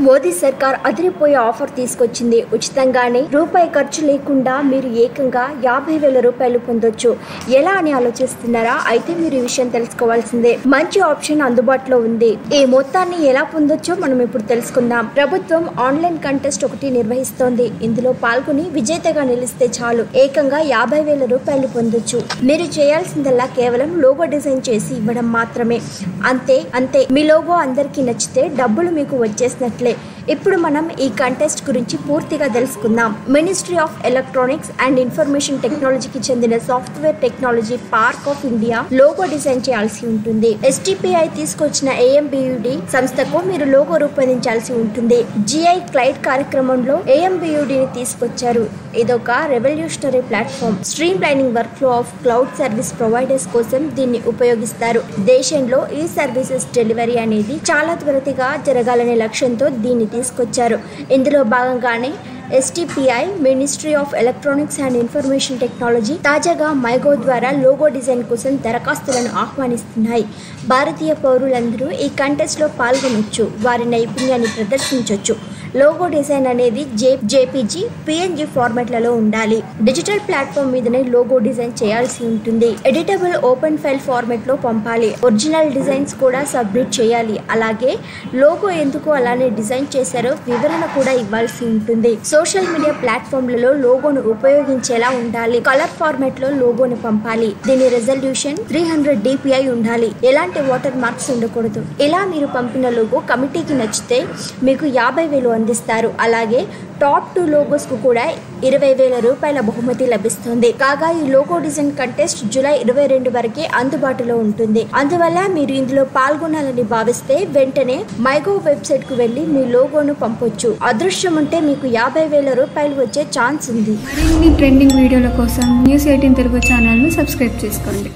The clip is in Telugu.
మోదీ సర్కార్ అదిరిపోయే ఆఫర్ తీసుకొచ్చింది. ఉచితంగానే రూపాయి ఖర్చు లేకుండా మీరు ఏకంగా 50,000 రూపాయలు పొందొచ్చు. ఎలా అని ఆలోచిస్తున్నారా? అయితే మీరు ఈ విషయం తెలుసుకోవాల్సిందే. మంచి ఆప్షన్ అందుబాటులో ఉంది. ఈ మొత్తాన్ని ఎలా పొందొచ్చో మనం ఇప్పుడు తెలుసుకుందాం. ప్రభుత్వం ఆన్లైన్ కంటెస్ట్ ఒకటి నిర్వహిస్తోంది. ఇందులో పాల్గొని విజేతగా నిలిస్తే చాలు ఏకంగా 50,000 రూపాయలు పొందొచ్చు. మీరు చేయాల్సిందల్లా కేవలం లోగో డిజైన్ చేసి ఇవ్వడం మాత్రమే. అంతే. మీ లోగో అందరికీ నచ్చితే డబ్బులు మీకు వచ్చేసినట్లే. ఇప్పుడు మనం ఈ కంటెస్ట్ గురించి పూర్తిగా తెలుసుకుందాం. Ministry of electronics and information టెక్నాలజీకి చెందిన software technology park of India logo design చేయాల్సి ఉంటుంది. STPI తీసుకొచ్చిన AMBUD సంస్థకు మీరు లోగో రూపొందించాల్సి ఉంటుంది. GI క్లైడ్ కార్యక్రమంలో AMBUDని తీసుకొచ్చారు. ఇదొక revolutionary platform. Stream lining work flow of cloud service providers కోసం దీన్ని ఉపయోగిస్తారు. దేశంలో ఈ సర్వీసెస్ డెలివరీ అనేది చాలా త్వరితగా జరగాలనే లక్ష్యంతో దీన్ని తీసుకొచ్చారు. ఇందులో భాగంగానే STPI ministry of electronics and information technology తాజాగా మైగో ద్వారా లోగో డిజైన్ కోసం దరఖాస్తులను ఆహ్వానిస్తున్నాయి. భారతీయ పౌరులందరూ ఈ కంటెస్ట్లో పాల్గొనొచ్చు. వారి నైపుణ్యాన్ని ప్రదర్శించవచ్చు. లోగో డిజైన్ అనేది JPG, PNG ఫార్మాట్లలో ఉండాలి. డిజిటల్ ప్లాట్ఫామ్ మీదనే లోగో డిజైన్ చేయాల్సి ఉంటుంది. ఎడిటబుల్ ఓపెన్ ఫైల్ ఫార్మాట్లో పంపాలి. ఒరిజినల్ డిజైన్స్ కూడా సబ్మిట్ చేయాలి. అలాగే లోగో ఎందుకు అలానే డిజైన్ చేశారో వివరణ కూడా ఇవ్వాల్సి ఉంటుంది. సోషల్ మీడియా ప్లాట్ఫామ్లలో లోగోను ఉపయోగించేలా ఉండాలి. కలర్ ఫార్మాట్ లో లోగోను పంపాలి. దీని రెజల్యూషన్ 300 dpi ఉండాలి. ఎలాంటి వాటర్ మార్క్స్ ఉండకూడదు. ఇలా మీరు పంపిన లోగో కమిటీకి నచ్చితే మీకు 50,000 అందిస్తారు. అలాగే టాప్ 2 లోగోస్ కు కూడా 20,000 రూపాయల బహుమతి లభిస్తుంది. కాగా ఈ లోగో డిజైన్ కంటెస్ట్ జూలై 22 వరకే అందుబాటులో ఉంటుంది. అందువల్ల మీరు ఇందులో పాల్గొనాలని భావిస్తే వెంటనే మైగో వెబ్సైట్ కు వెళ్లి మీ లోగోను పంపొచ్చు. అదృష్టం ఉంటే మీకు 50,000 రూపాయలు వచ్చే ఛాన్స్ ఉంది. మరిన్ని ట్రెండింగ్ వీడియోల కోసం News18 తెలుగు ఛానల్ను సబ్స్క్రైబ్ చేసుకోండి.